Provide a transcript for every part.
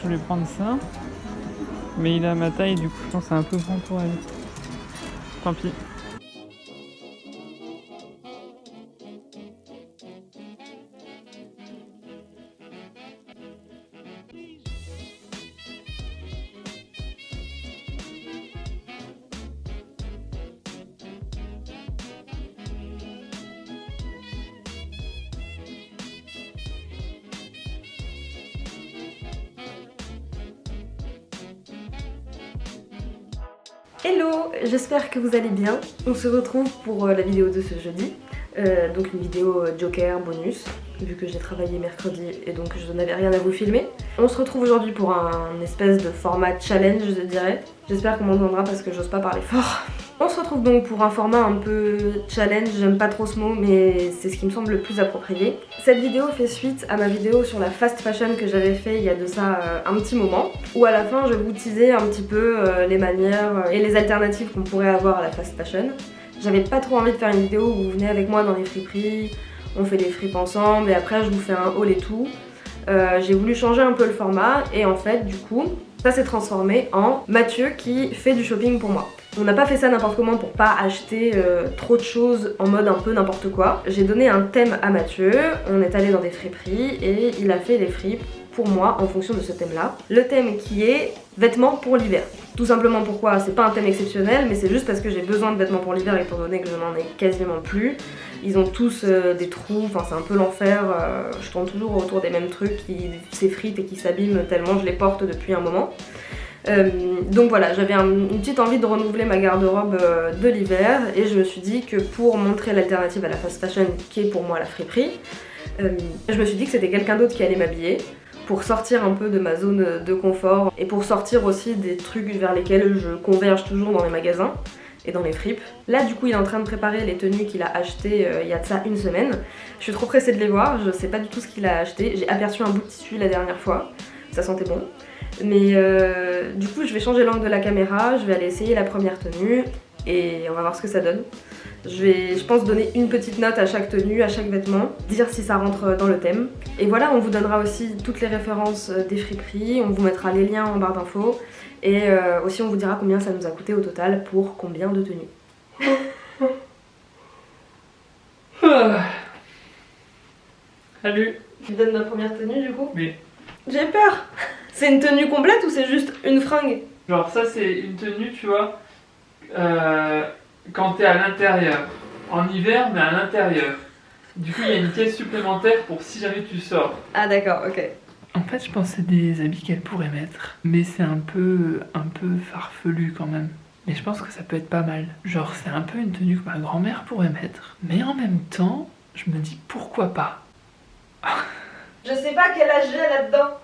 voulais prendre ça. Mais il a ma taille, du coup je pense que c'est un peu grand pour elle. Tant pis. Hello, j'espère que vous allez bien. On se retrouve pour la vidéo de ce jeudi. Donc une vidéo Joker bonus, vu que j'ai travaillé mercredi et donc je n'avais rien à vous filmer. On se retrouve aujourd'hui pour un espèce de format challenge, je dirais. J'espère qu'on m'entendra parce que j'ose pas parler fort. On se retrouve donc pour un format un peu challenge, j'aime pas trop ce mot mais c'est ce qui me semble le plus approprié. Cette vidéo fait suite à ma vidéo sur la fast fashion que j'avais fait il y a de ça un petit moment, où à la fin je vous teasais un petit peu les manières et les alternatives qu'on pourrait avoir à la fast fashion. J'avais pas trop envie de faire une vidéo où vous venez avec moi dans les friperies, on fait des fripes ensemble et après je vous fais un haul et tout. J'ai voulu changer un peu le format et en fait du coup ça s'est transformé en Mathieu qui fait du shopping pour moi. On n'a pas fait ça n'importe comment pour pas acheter trop de choses en mode un peu n'importe quoi. J'ai donné un thème à Mathieu, on est allé dans des friperies et il a fait les fripes pour moi en fonction de ce thème là. Le thème qui est vêtements pour l'hiver. Tout simplement pourquoi, c'est pas un thème exceptionnel mais c'est juste parce que j'ai besoin de vêtements pour l'hiver étant donné que je n'en ai quasiment plus. Ils ont tous des trous, enfin c'est un peu l'enfer, je tourne toujours autour des mêmes trucs qui s'effritent et qui s'abîment tellement je les porte depuis un moment. Donc voilà, j'avais une petite envie de renouveler ma garde-robe de l'hiver et je me suis dit que pour montrer l'alternative à la fast fashion qui est pour moi la friperie, je me suis dit que c'était quelqu'un d'autre qui allait m'habiller pour sortir un peu de ma zone de confort et pour sortir aussi des trucs vers lesquels je converge toujours dans les magasins et dans les fripes. Là du coup il est en train de préparer les tenues qu'il a achetées il y a de ça une semaine. Je suis trop pressée de les voir, je sais pas du tout ce qu'il a acheté. J'ai aperçu un bout de tissu la dernière fois, ça sentait bon. Mais du coup je vais changer l'angle de la caméra, je vais aller essayer la première tenue et on va voir ce que ça donne. Je vais, je pense, donner une petite note à chaque tenue, à chaque vêtement, dire si ça rentre dans le thème. Et voilà, on vous donnera aussi toutes les références des friperies, on vous mettra les liens en barre d'infos et aussi on vous dira combien ça nous a coûté au total pour combien de tenues. Salut. Tu donnes ma première tenue du coup? Oui. J'ai peur. C'est une tenue complète ou c'est juste une fringue? Genre ça c'est une tenue, tu vois, quand t'es à l'intérieur. En hiver, mais à l'intérieur. Du coup, il y a une caisse supplémentaire pour si jamais tu sors. Ah d'accord, ok. En fait, je pense que c'est des habits qu'elle pourrait mettre. Mais c'est un peu farfelu quand même. Mais je pense que ça peut être pas mal. Genre, c'est un peu une tenue que ma grand-mère pourrait mettre. Mais en même temps, je me dis pourquoi pas. Je sais pas quel âge j'ai là-dedans.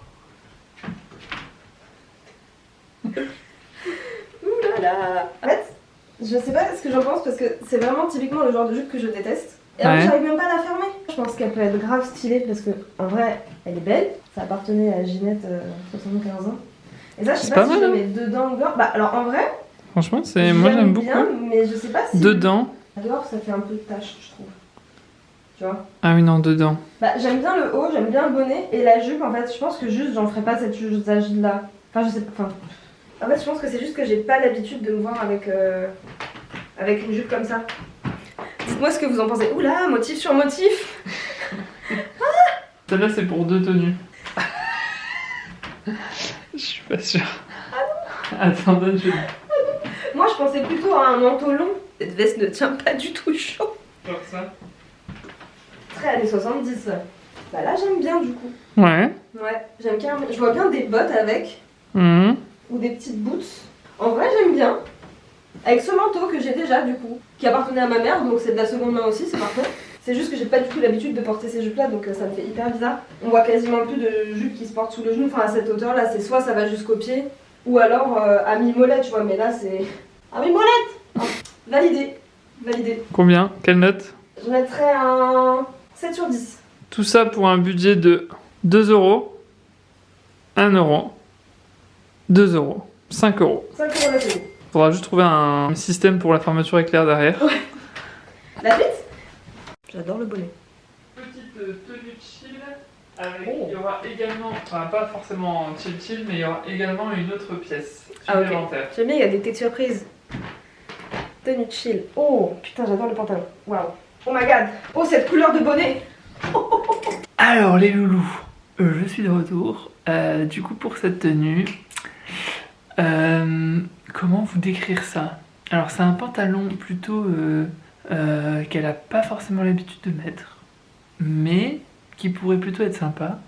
Ouh là là. En fait, je sais pas ce que j'en pense parce que c'est vraiment typiquement le genre de jupe que je déteste. Et en fait, j'arrive même pas à la fermer. Je pense qu'elle peut être grave stylée parce que en vrai, elle est belle. Ça appartenait à Ginette, 75 ans. Et ça, je sais pas si je le mets dedans ou dehors. Bah alors en vrai, Franchement, moi j'aime beaucoup. Bien, mais je sais pas si dedans. Dehors, ça fait un peu de tache, je trouve. Tu vois? Ah oui, non, dedans. Bah j'aime bien le haut, j'aime bien le bonnet et la jupe. En fait, je pense que juste j'en ferai pas cette usage là. Enfin, je sais pas. Enfin, en fait, je pense que c'est juste que j'ai pas l'habitude de me voir avec une jupe comme ça. Dites-moi ce que vous en pensez. Oula, motif sur motif. Celle-là, c'est pour 2 tenues. Je suis pas sûre. Ah non. Attends, donne, je... Moi, je pensais plutôt à un manteau long. Cette veste ne tient pas du tout chaud. Genre ça. Très années 70. Bah là, j'aime bien du coup. Ouais. Ouais, j'aime carrément. Je vois bien des bottes avec. Ou des petites boots. En vrai, j'aime bien. Avec ce manteau que j'ai déjà du coup, qui appartenait à ma mère, donc c'est de la seconde main aussi, c'est parfait. C'est juste que j'ai pas du tout l'habitude de porter ces jupes là, donc ça me fait hyper bizarre. On voit quasiment plus de jupes qui se portent sous le genou, enfin à cette hauteur là, c'est soit ça va jusqu'au pied, ou alors à mi-molette, tu vois, mais là c'est... À mi-molette. Validé. Validé. Combien? Quelle note? Je mettrais un 7 sur 10. Tout ça pour un budget de 2 €, 1 €, 2 €, 5 €. 5 € la tenue. Faudra juste trouver un système pour la fermeture éclair derrière. Ouais. La suite? J'adore le bonnet. Petite tenue chill Il y aura également, enfin pas forcément chill, mais il y aura également une autre pièce Ah, ok. supplémentaire. J'aime bien, il y a des petites surprises. Tenue chill. Oh, putain, j'adore le pantalon. Waouh. Oh my god. Oh, cette couleur de bonnet. Alors les loulous, je suis de retour. Du coup pour cette tenue, comment vous décrire ça? Alors c'est un pantalon plutôt qu'elle a pas forcément l'habitude de mettre, mais qui pourrait plutôt être sympa.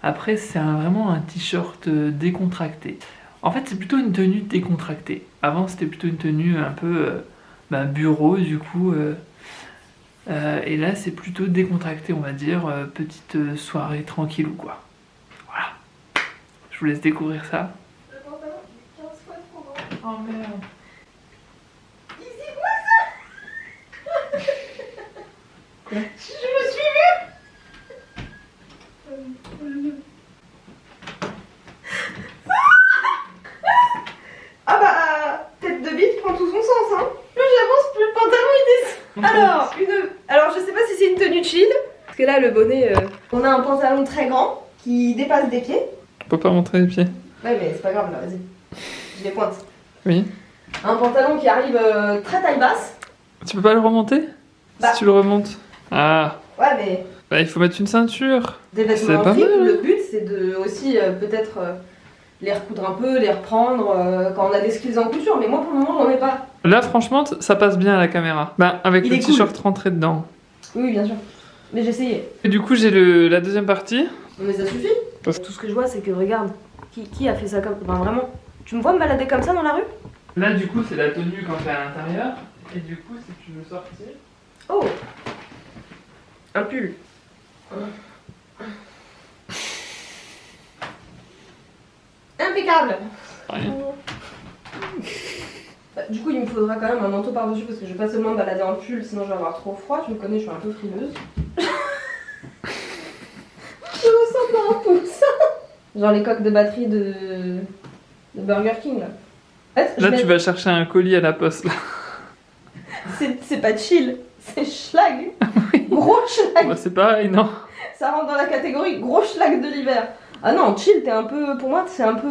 Après c'est vraiment un t-shirt décontracté. En fait c'est plutôt une tenue décontractée. Avant c'était plutôt une tenue un peu bureau du coup. Et là c'est plutôt décontracté on va dire, petite soirée tranquille ou quoi. Voilà. Je vous laisse découvrir ça. Le pantalon, il est 15 fois trop grand. Oh merde. Quoi? Je me suis vue. Ah bah, tête de bite prend tout son sens, hein. Plus j'avance, plus le pantalon il descend. Alors, je sais pas si c'est une tenue chill. Parce que là, le bonnet, on a un pantalon très grand qui dépasse des pieds. On peut pas montrer les pieds. Ouais, mais c'est pas grave, là, vas-y. Je les pointe. Oui. Un pantalon qui arrive très taille basse. Tu peux pas le remonter? Bah. Si tu le remontes. Ah. Ouais, mais Bah il faut mettre une ceinture. des C'est vêtements pas en fripe, mal, hein. le but c'est de aussi peut-être les recoudre un peu, les reprendre quand on a des skills en couture. Mais moi pour le moment j'en ai pas. Là franchement ça passe bien à la caméra. Bah avec Il le est t-shirt rentré dedans. Oui, bien sûr. Mais j'ai essayé. Et du coup j'ai la deuxième partie. Mais ça suffit. Parce- Tout ce que je vois c'est que regarde, qui a fait ça comme... Enfin vraiment, tu me vois me balader comme ça dans la rue? Là du coup c'est la tenue quand t'es à l'intérieur. Et du coup si tu veux sortir. Oh, un pull. Impeccable. Rien. Bah, du coup il me faudra quand même un manteau par-dessus parce que je vais pas seulement me balader en pull sinon je vais avoir trop froid. Tu me connais, je suis un peu frileuse. Je ressens pas un peu ça. Genre les coques de batterie de Burger King là. En fait, Là tu vas chercher un colis à la poste là. c'est pas chill, c'est schlag. Gros schlag. Bah, c'est pareil non? Ça rentre dans la catégorie gros schlag de l'hiver. Ah non, chill, t'es un peu. Pour moi, c'est un peu.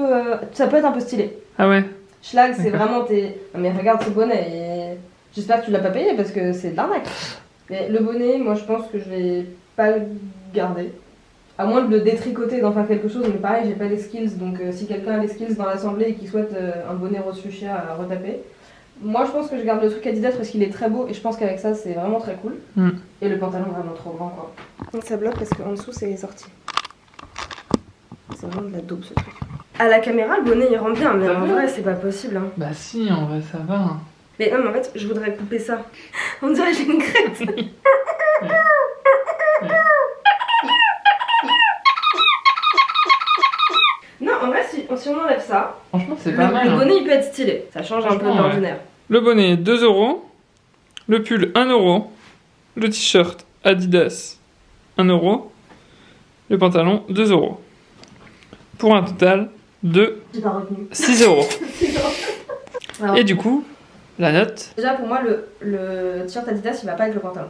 Ça peut être un peu stylé. Ah ouais. Schlag, c'est D'accord. vraiment tes. Ah, mais regarde ce bonnet. Et... J'espère que tu l'as pas payé parce que c'est de l'arnaque. Mais le bonnet, moi je pense que je vais pas le garder. À moins de le détricoter et d'en faire quelque chose, mais pareil, j'ai pas les skills. Donc si quelqu'un a les skills dans l'assemblée et qui souhaite un bonnet rose fuchsia à retaper, moi je pense que je garde le truc Adidas parce qu'il est très beau et je pense qu'avec ça c'est vraiment très cool. Mm. Et le pantalon vraiment trop grand quoi. Donc ça bloque parce qu'en dessous c'est sorti. C'est vraiment de la dope ce truc. À la caméra le bonnet il rentre bien, mais Ça en va. vrai c'est pas possible. Hein. Bah si en vrai ça va. Hein. Mais non mais en fait je voudrais couper ça. On dirait que j'ai une crête. Non en vrai si on enlève ça, Franchement c'est pas mal. le Hein. bonnet il peut être stylé. Ça change un peu de Franchement, ouais. l'ordinaire. Le bonnet 2 €. Le pull 1 €. Le t-shirt Adidas 1 €. Le pantalon 2 €. Pour un total de J'ai pas retenu. 6 €. Alors, Et du coup, la note. déjà pour moi le t-shirt Adidas il va pas avec le pantalon.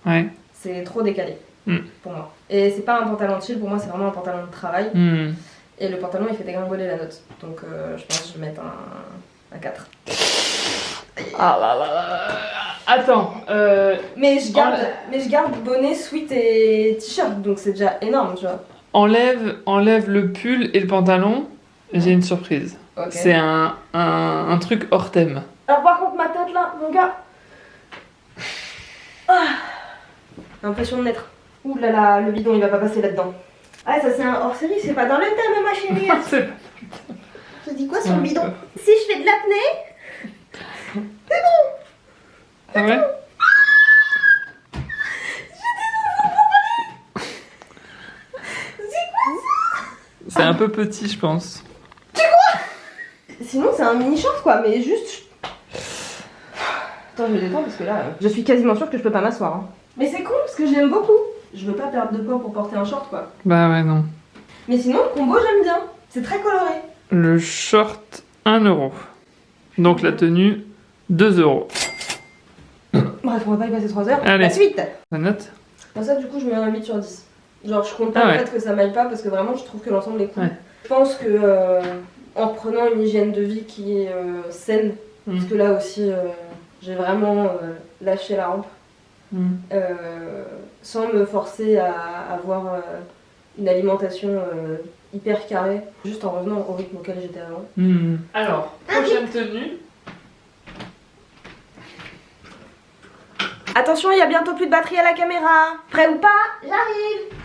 Ouais. C'est trop décalé Mm. pour moi. Et c'est pas un pantalon chill, pour moi c'est vraiment un pantalon de travail. Hmm. Et le pantalon il fait dégringoler la note. Donc je pense que je vais mettre un 4. Ah là là là. Attends. Mais je garde bonnet, sweat et t-shirt, donc c'est déjà énorme, tu vois. Enlève le pull et le pantalon. J'ai une surprise. Ok. C'est un truc hors thème. Alors par contre ma tête là, mon gars. Ah. L'impression de naître. Ouh là là, le bidon il va pas passer là-dedans. Ah ça c'est un hors-série, c'est pas dans le thème ma chérie. C'est Je dis quoi sur le bidon? Si je fais de l'apnée. Ah ouais? C'est un peu petit, je pense. Sinon c'est un mini short quoi, mais juste. Attends, je me détends parce que là, je suis quasiment sûre que je peux pas m'asseoir. Hein. Mais c'est cool parce que j'aime beaucoup. Je veux pas perdre de poids pour porter un short quoi. Bah ouais, non. Mais sinon, le combo j'aime bien. C'est très coloré. Le short 1 €. Donc la tenue 2 €. Bref, on va pas y passer 3 heures. Allez. La suite. La note? Bon, ça du coup je mets un 8 sur 10. Genre je compte pas le fait que ça m'aille pas parce que vraiment je trouve que l'ensemble est cool. Je pense que en prenant une hygiène de vie qui est saine, parce que là aussi j'ai vraiment lâché la rampe, sans me forcer à avoir une alimentation hyper carrée, juste en revenant au rythme auquel j'étais avant. Alors, prochaine tenue. Attention, il y a bientôt plus de batterie à la caméra. Prêt ou pas? J'arrive.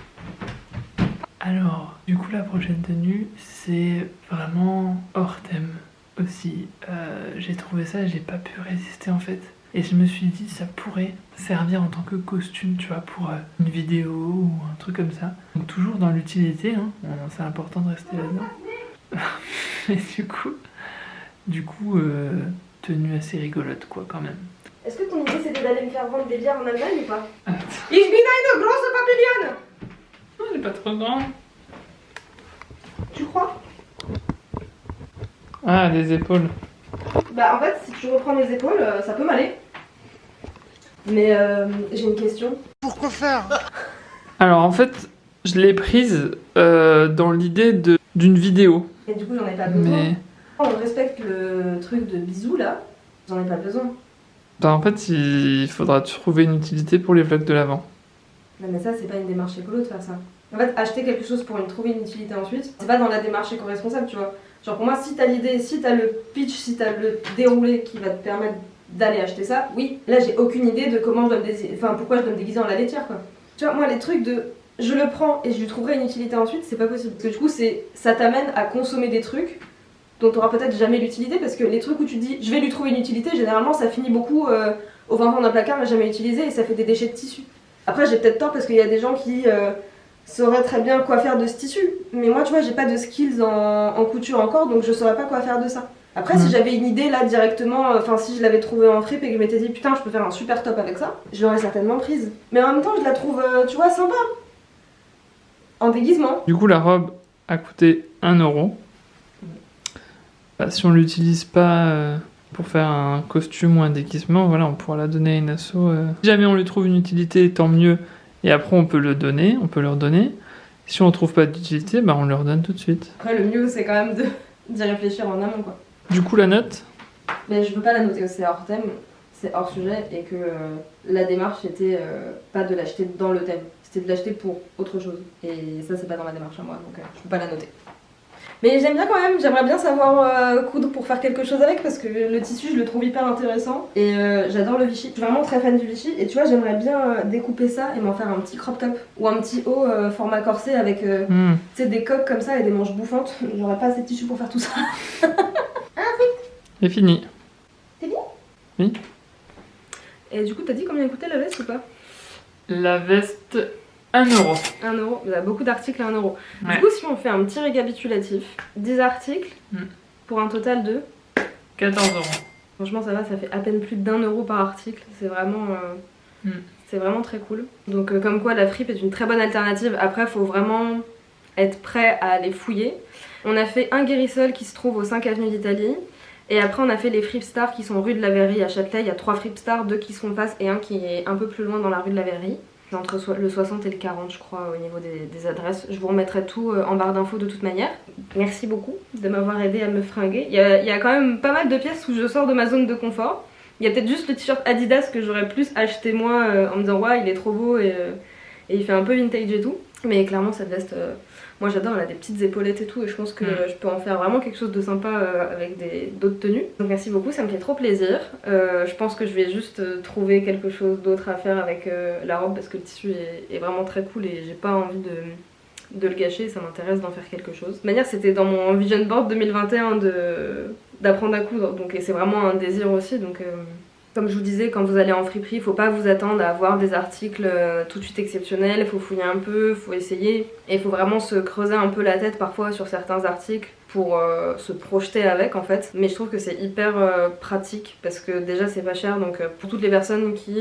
Alors, du coup la prochaine tenue, c'est vraiment hors thème aussi. J'ai trouvé ça, j'ai pas pu résister en fait. Et je me suis dit, ça pourrait servir en tant que costume, tu vois, pour une vidéo ou un truc comme ça. Donc toujours dans l'utilité, hein. C'est important de rester là-dedans. Mais du coup, tenue assez rigolote quoi quand même. Est-ce que ton idée c'était d'aller me faire vendre des bières en Allemagne ou pas? Ich bin eine grosse papillonne. Non, elle est pas trop grande. Tu crois? Ah, les épaules. Bah en fait, si tu reprends les épaules, ça peut m'aller. Mais j'ai une question. Pourquoi faire? Alors en fait, je l'ai prise dans l'idée d'une vidéo. Et du coup, j'en ai pas besoin. Mais... On respecte le truc de bisous là. J'en ai pas besoin. Bah, en fait, il faudra trouver une utilité pour les vlogs de l'avant. Non mais ça, c'est pas une démarche écolo de faire ça. En fait, acheter quelque chose pour trouver une utilité ensuite, c'est pas dans la démarche éco-responsable, tu vois. Genre pour moi, si t'as l'idée, si t'as le pitch, si t'as le déroulé qui va te permettre d'aller acheter ça, oui. Là, j'ai aucune idée de comment je dois me déguiser, enfin pourquoi je dois me déguiser en la laitière, quoi. Tu vois, moi, les trucs de je le prends et je lui trouverai une utilité ensuite, c'est pas possible. Parce que du coup, ça t'amène à consommer des trucs dont t'auras peut-être jamais l'utilité, parce que les trucs où tu te dis je vais lui trouver une utilité, généralement ça finit beaucoup au fin fond d'un placard, mais jamais utilisé, et ça fait des déchets de tissu. Après, j'ai peut-être tort parce qu'il y a des gens qui sauraient très bien quoi faire de ce tissu, mais moi, tu vois, j'ai pas de skills en couture encore, donc je saurais pas quoi faire de ça. Après, si j'avais une idée là directement, enfin si je l'avais trouvé en fripe et que je m'étais dit putain, je peux faire un super top avec ça, je l'aurais certainement prise. Mais en même temps, je la trouve, tu vois, sympa. En déguisement. Du coup, la robe a coûté 1 €. Bah, si on l'utilise pas pour faire un costume ou un déguisement, voilà, on pourra la donner à une asso. Si jamais on lui trouve une utilité, tant mieux. Et après, on peut le donner, on peut leur donner. Si on trouve pas d'utilité, bah, on leur donne tout de suite. Après, le mieux, c'est quand même d'y réfléchir en amont, quoi. Du coup, la note? Mais je peux pas la noter, c'est hors thème, c'est hors sujet, et que la démarche était pas de l'acheter dans le thème, c'était de l'acheter pour autre chose. Et ça, c'est pas dans ma démarche à moi, donc je peux pas la noter. Mais j'aime bien quand même, j'aimerais bien savoir coudre pour faire quelque chose avec, parce que le tissu, je le trouve hyper intéressant, et j'adore le Vichy. Je suis vraiment très fan du Vichy, et tu vois, j'aimerais bien découper ça et m'en faire un petit crop top, ou un petit haut format corset avec tu sais, des coques comme ça et des manches bouffantes. J'aurais pas assez de tissu pour faire tout ça. C'est fini. C'est fini? Oui. Et du coup, t'as dit combien coûtait la veste ou pas? La veste, 1 €. 1 €, il y a beaucoup d'articles à 1 €. Ouais. Du coup, si on fait un petit récapitulatif, 10 articles pour un total de 14 €. Franchement, ça va, ça fait à peine plus d'1 € par article. C'est vraiment très cool. Donc, comme quoi, la fripe est une très bonne alternative. Après, il faut vraiment être prêt à aller fouiller. On a fait un guérissol qui se trouve au 5 avenue d'Italie. Et après, on a fait les Fripe Stars qui sont rue de la Verrerie à Châtelet. Il y a 3 Fripe Stars, 2 qui sont en face et un qui est un peu plus loin dans la rue de la Verrerie. C'est entre le 60 et le 40, je crois, au niveau des adresses. Je vous remettrai tout en barre d'infos de toute manière. Merci beaucoup de m'avoir aidé à me fringuer. Il y a quand même pas mal de pièces où je sors de ma zone de confort. Il y a peut-être juste le t-shirt Adidas que j'aurais plus acheté moi en me disant ouais, il est trop beau et il fait un peu vintage et tout. Mais clairement, cette veste, moi j'adore, elle a des petites épaulettes et tout, et je pense que je peux en faire vraiment quelque chose de sympa avec d'autres tenues. Donc merci beaucoup, ça me fait trop plaisir. Je pense que je vais juste trouver quelque chose d'autre à faire avec la robe parce que le tissu est vraiment très cool et j'ai pas envie de le gâcher, ça m'intéresse d'en faire quelque chose. De toute manière, c'était dans mon vision board 2021 d'apprendre à coudre, donc, et c'est vraiment un désir aussi, donc comme je vous disais, quand vous allez en friperie, il faut pas vous attendre à avoir des articles tout de suite exceptionnels, il faut fouiller un peu, il faut essayer, et il faut vraiment se creuser un peu la tête parfois sur certains articles pour se projeter avec en fait. Mais je trouve que c'est hyper pratique parce que déjà c'est pas cher, donc pour toutes les personnes qui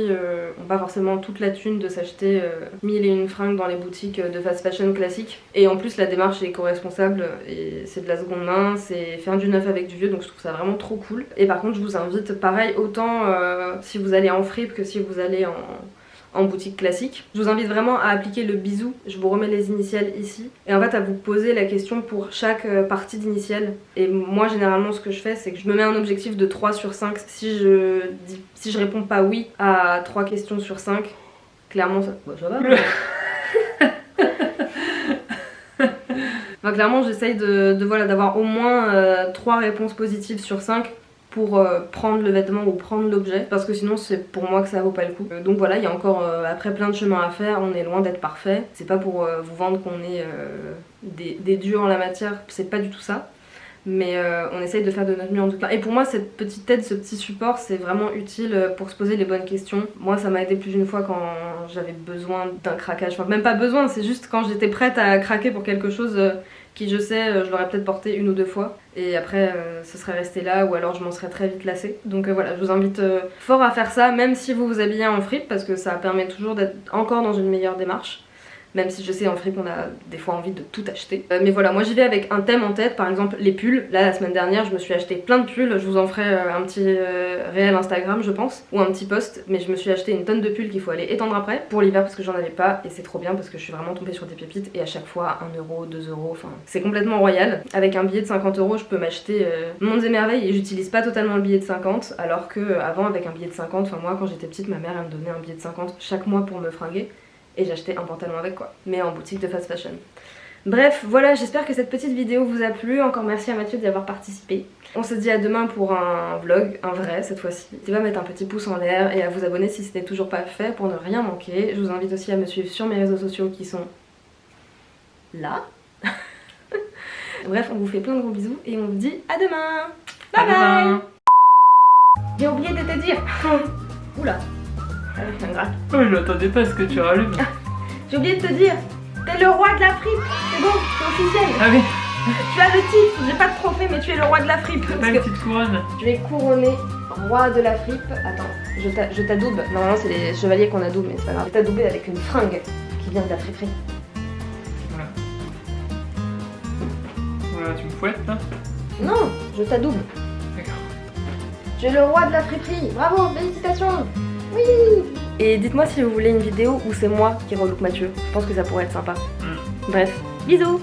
ont pas forcément toute la thune de s'acheter 1001 fringues dans les boutiques de fast fashion classiques, et en plus la démarche est éco-responsable et c'est de la seconde main, c'est faire du neuf avec du vieux, donc je trouve ça vraiment trop cool. Et par contre je vous invite pareil, autant si vous allez en fripe que si vous allez en boutique classique. Je vous invite vraiment à appliquer le bisou. Je vous remets les initiales ici. Et en fait à vous poser la question pour chaque partie d'initiales. Et moi généralement ce que je fais c'est que je me mets un objectif de 3 sur 5. Si je réponds pas oui à 3 questions sur 5, clairement ça, ça va. Enfin, clairement j'essaye voilà, d'avoir au moins 3 réponses positives sur 5 pour prendre le vêtement ou prendre l'objet, parce que sinon c'est pour moi que ça vaut pas le coup. Donc voilà, il y a encore après plein de chemins à faire, on est loin d'être parfait. C'est pas pour vous vendre qu'on est des dieux en la matière, c'est pas du tout ça. Mais on essaye de faire de notre mieux en tout cas. Et pour moi cette petite aide, ce petit support, c'est vraiment utile pour se poser les bonnes questions. Moi ça m'a aidé plus d'une fois quand j'avais besoin d'un craquage, enfin même pas besoin, c'est juste quand j'étais prête à craquer pour quelque chose qui je sais, je l'aurais peut-être porté 1 ou 2 fois et après ce serait resté là ou alors je m'en serais très vite lassée. Donc voilà, je vous invite fort à faire ça, même si vous vous habillez en fripe, parce que ça permet toujours d'être encore dans une meilleure démarche. Même si je sais en fripe on a des fois envie de tout acheter. Mais voilà, moi j'y vais avec un thème en tête, par exemple les pulls. Là la semaine dernière je me suis acheté plein de pulls, je vous en ferai un petit réel Instagram je pense, ou un petit post. Mais je me suis acheté une tonne de pulls qu'il faut aller étendre après pour l'hiver parce que j'en avais pas. Et c'est trop bien parce que je suis vraiment tombée sur des pépites. Et à chaque fois 1 euro, 2 euros, enfin c'est complètement royal. Avec un billet de 50 euros je peux m'acheter mondes et merveilles et j'utilise pas totalement le billet de 50. Alors que avant avec un billet de 50, enfin moi quand j'étais petite ma mère elle me donnait un billet de 50 chaque mois pour me fringuer. Et j'achetais un pantalon avec quoi, mais en boutique de fast fashion. Bref, voilà, j'espère que cette petite vidéo vous a plu. Encore merci à Mathieu d'y avoir participé. On se dit à demain pour un vlog, un vrai cette fois-ci. N'hésitez pas à mettre un petit pouce en l'air et à vous abonner si ce n'est toujours pas fait pour ne rien manquer. Je vous invite aussi à me suivre sur mes réseaux sociaux qui sont là. Bref, on vous fait plein de gros bisous et on vous dit à demain. Bye bye. J'ai oublié de te dire. Oula. Oh, je m'attendais pas à ce que tu rallumes. J'ai oublié de te dire, t'es le roi de la fripe, c'est bon, c'est officiel. Ah oui. Tu as le titre, j'ai pas de trophée mais tu es le roi de la fripe. T'as pas une petite couronne? Tu es couronné roi de la fripe. Attends, je t'adoube. Normalement c'est les chevaliers qu'on adoube mais c'est pas grave. Je t'adoube avec une fringue qui vient de la friperie. Voilà. Voilà, tu me fouettes là? Non, je t'adoube. D'accord. Tu es le roi de la friperie, bravo, félicitations. Oui. Et dites-moi si vous voulez une vidéo où c'est moi qui relook Mathieu. Je pense que ça pourrait être sympa. Bref, bisous.